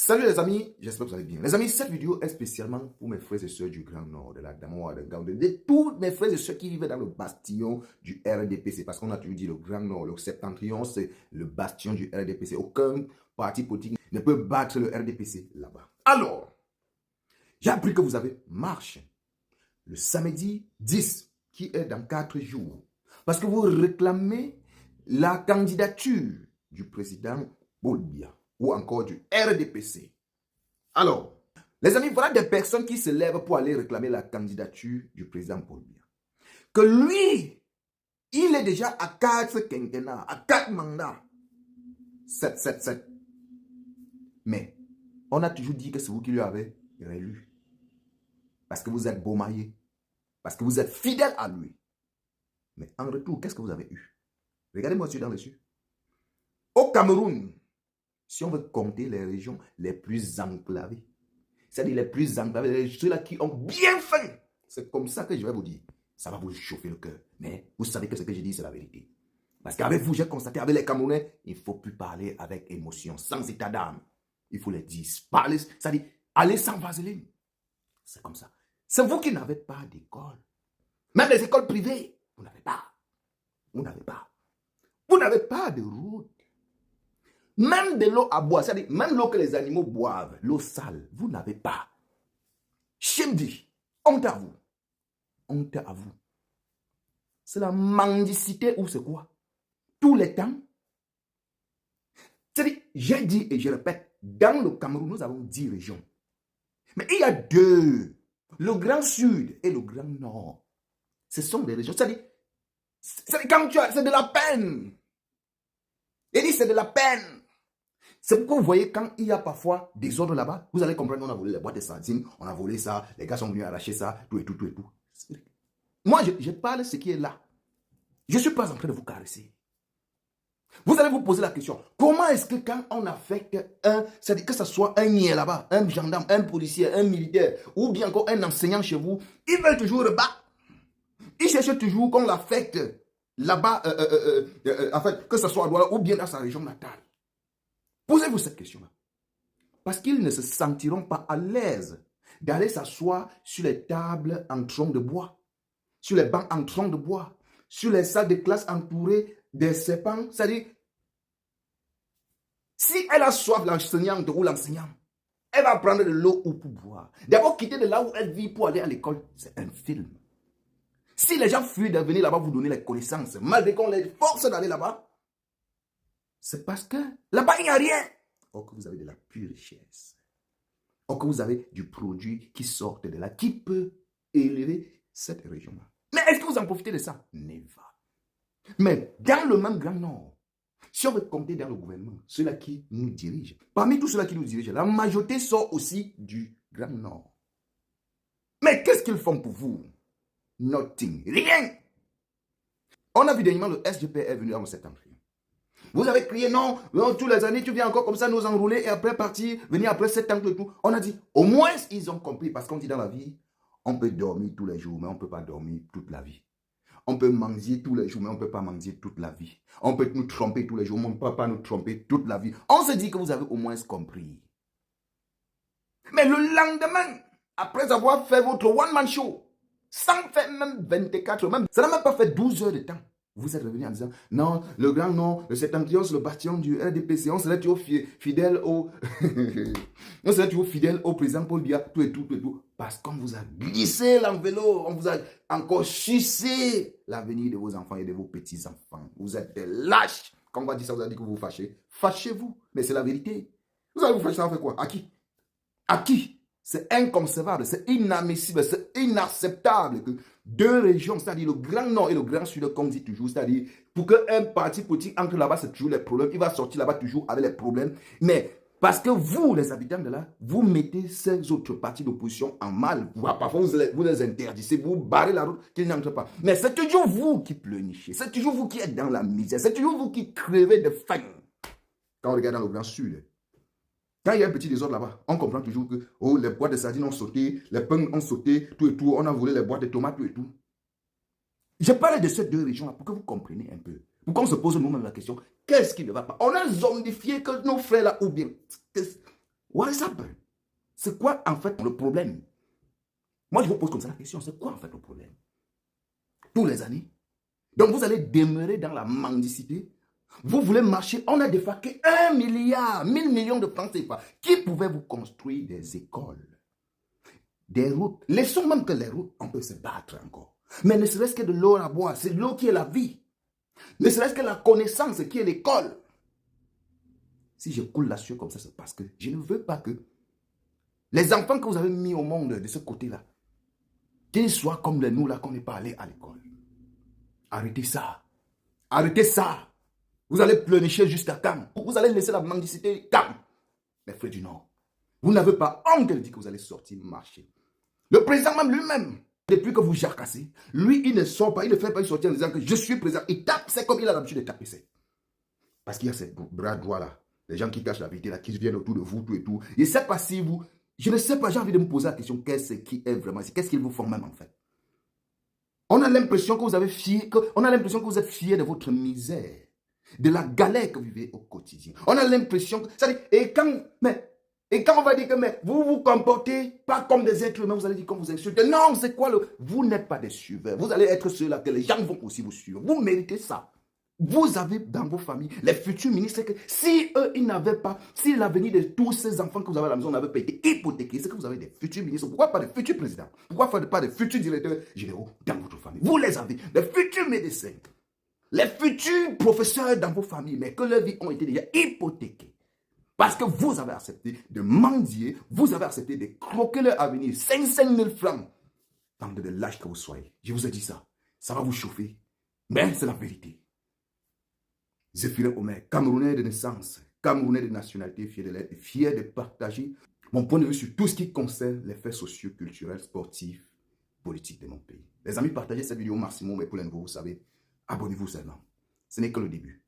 Salut les amis, j'espère que vous allez bien. Les amis, cette vidéo est spécialement pour mes frères et sœurs du Grand Nord, de la Damoa, de Gao, de tous mes frères et sœurs qui vivent dans le bastion du RDPC. Parce qu'on a toujours dit le Grand Nord, le Septentrion, c'est le bastion du RDPC. Aucun parti politique ne peut battre le RDPC là-bas. Alors, j'ai appris que vous avez marche le samedi 10, qui est dans 4 jours. Parce que vous réclamez la candidature du président Paul Biya ou encore du RDPC. Alors, les amis, voilà des personnes qui se lèvent pour aller réclamer la candidature du président Paul Biya. Que lui, il est déjà à 4 quinquennats, à 4 mandats. 7. Mais, on a toujours dit que c'est vous qui lui avez réélu. Parce que vous êtes baumaillé. Parce que vous êtes fidèle à lui. Mais en retour, qu'est-ce que vous avez eu? Regardez-moi dans les yeux. Au Cameroun, si on veut compter les régions les plus enclavées, c'est-à-dire les plus enclavées, ceux-là qui ont bien faim, c'est comme ça que je vais vous dire. Ça va vous chauffer le cœur. Mais vous savez que ce que je dis, c'est la vérité. Parce qu'avec vous, j'ai constaté, avec les Camerounais, il ne faut plus parler avec émotion, sans état d'âme. Il faut les dire. Parler, c'est-à-dire aller sans vaseline. C'est comme ça. C'est vous qui n'avez pas d'école. Même les écoles privées, vous n'avez pas. Vous n'avez pas. Vous n'avez pas de route. Même de l'eau à boire, c'est-à-dire même l'eau que les animaux boivent, l'eau sale, vous n'avez pas. Chimdi, honte à vous. Honte à vous. C'est la mendicité ou c'est quoi? Tous les temps. C'est-à-dire, j'ai dit et je répète, dans le Cameroun, nous avons 10 régions. Mais il y a 2. Le Grand Sud et le Grand Nord. Ce sont des régions. C'est-à-dire, quand tu as, c'est de la peine. Il dit, c'est de la peine. C'est pourquoi vous voyez, quand il y a parfois des ordres là-bas, vous allez comprendre, on a volé les boîtes de sardines, on a volé ça, les gars sont venus arracher ça, tout et tout. Moi, je parle de ce qui est là. Je ne suis pas en train de vous caresser. Vous allez vous poser la question, comment est-ce que quand on affecte c'est-à-dire que ce soit un niais là-bas, un gendarme, un policier, un militaire, ou bien encore un enseignant chez vous, ils veulent toujours rebattre. Ils cherchent toujours qu'on l'affecte là-bas, en fait, que ce soit à Douala ou bien dans sa région natale. Posez-vous cette question-là. Parce qu'ils ne se sentiront pas à l'aise d'aller s'asseoir sur les tables en tronc de bois, sur les bancs en tronc de bois, sur les salles de classe entourées des serpents. C'est-à-dire, si elle a soif, l'enseignante ou l'enseignant, elle va prendre de l'eau ou pour boire. D'abord, quitter de là où elle vit pour aller à l'école, c'est un film. Si les gens fuient de venir là-bas vous donner les connaissances, malgré qu'on les force d'aller là-bas, c'est parce que là-bas, il n'y a rien. Or que vous avez de la pure richesse. Or que vous avez du produit qui sort de là, qui peut élever cette région-là. Mais est-ce que vous en profitez de ça? Never. Mais dans le même Grand Nord, si on veut compter dans le gouvernement, ceux-là qui nous dirigent, parmi tous ceux-là qui nous dirigent, la majorité sort aussi du Grand Nord. Mais qu'est-ce qu'ils font pour vous? Nothing. Rien. On a vu dernièrement le SGP est venu en septembre. Vous avez crié non, tous les années, tu viens encore comme ça nous enrouler et après partir, venir après 7 ans et tout. On a dit, au moins ils ont compris, parce qu'on dit dans la vie, on peut dormir tous les jours, mais on ne peut pas dormir toute la vie. On peut manger tous les jours, mais on ne peut pas manger toute la vie. On peut nous tromper tous les jours, mais on ne peut pas nous tromper toute la vie. On se dit que vous avez au moins compris. Mais le lendemain, après avoir fait votre one-man show, sans faire même 24 heures, même, ça n'a même pas fait 12 heures de temps. Vous êtes revenu en disant, non, le Grand Nord, le Septentrion, c'est le bastion du RDPC, on serait toujours fidèle au... on serait toujours fidèle au président Paul Biya, tout et tout. Parce qu'on vous a glissé l'enveloppe, on vous a encore sucé l'avenir de vos enfants et de vos petits-enfants. Vous êtes des lâches. Quand on va dire ça, vous avez dit que vous vous fâchez. Fâchez-vous, mais c'est la vérité. Vous allez vous fâcher, ça fait quoi? À qui? À qui? C'est inconcevable, c'est inadmissible, c'est inacceptable que 2 régions, c'est-à-dire le Grand Nord et le Grand Sud, comme dit toujours, c'est-à-dire pour qu'un parti politique entre là-bas, c'est toujours les problèmes, il va sortir là-bas toujours avec les problèmes. Mais parce que vous, les habitants de là, vous mettez ces autres partis d'opposition en mal. Parfois, vous les interdisez, vous barrez la route, qu'ils n'entrent pas. Mais c'est toujours vous qui pleurnichez, c'est toujours vous qui êtes dans la misère, c'est toujours vous qui crevez de faim. Quand on regarde dans le Grand Sud, quand il y a un petit désordre là-bas, on comprend toujours que oh, les boîtes de sardines ont sauté, les pains ont sauté, tout et tout, on a volé les boîtes de tomates, tout et tout. Je parle de ces 2 régions-là pour que vous compreniez un peu. Pour qu'on se pose nous-mêmes la question, qu'est-ce qui ne va pas? On a zombifié que nos frères là, ou bien, What is happening? C'est quoi en fait le problème? Moi, je vous pose comme ça la question, c'est quoi en fait le problème? Tous les années. Donc, vous allez demeurer dans la mendicité. Vous voulez marcher, on a défalqué 1 milliard, 1000 millions de francs CFA. Qui pouvait vous construire des écoles, des routes? Laissons même que les routes, on peut se battre encore. Mais ne serait-ce que de l'eau à boire, c'est l'eau qui est la vie. Ne serait-ce que la connaissance qui est l'école. Si je coule la sueur comme ça, c'est parce que je ne veux pas que les enfants que vous avez mis au monde de ce côté-là, qu'ils soient comme les nous là, qu'on n'est pas allé à l'école. Arrêtez ça. Arrêtez ça. Vous allez pleurnicher jusqu'à quand? Vous allez laisser la mendicité quand? Les frères du Nord, vous n'avez pas honte de dire que vous allez sortir marcher. Le président même lui-même, depuis que vous jacassez, lui, il ne sort pas, il ne fait pas sortir en disant que je suis président. Il tape, c'est comme il a l'habitude de taper. Parce qu'il y a ces bras droits là, les gens qui cachent la vérité là, qui viennent autour de vous, tout et tout. Je ne sais pas si vous, je ne sais pas, j'ai envie de me poser la question, qu'est-ce qui est vraiment, qu'est-ce qu'ils vous font même en fait? On a l'impression que vous avez fier, on a l'impression que vous êtes fiers de votre misère, de la galère que vous vivez au quotidien. On a l'impression que, et quand on va dire que vous vous comportez pas comme des êtres humains, vous allez dire qu'on vous insulte. Non, c'est quoi vous n'êtes pas des suiveurs. Vous allez être ceux-là que les gens vont aussi vous suivre. Vous méritez ça. Vous avez dans vos familles les futurs ministres que si eux, ils n'avaient pas, si l'avenir de tous ces enfants que vous avez à la maison n'avait pas été hypothéqué, c'est que vous avez des futurs ministres. Pourquoi pas des futurs présidents? Pourquoi pas des futurs directeurs généraux dans votre famille? Vous les avez. Les futurs médecins, les futurs professeurs dans vos familles, mais que leurs vies ont été déjà hypothéquées. Parce que vous avez accepté de mendier, vous avez accepté de croquer leur avenir. 500 000 francs. Tant de lâche que vous soyez. Je vous ai dit ça. Ça va vous chauffer. Mais c'est la vérité. Zéphirin Omer, Camerounais de naissance, Camerounais de nationalité, fier de l'être, fier de partager mon point de vue sur tout ce qui concerne les faits sociaux, culturels, sportifs, politiques de mon pays. Les amis, partagez cette vidéo au maximum, mais pour les nouveaux, vous savez, abonnez-vous seulement. Ce n'est que le début.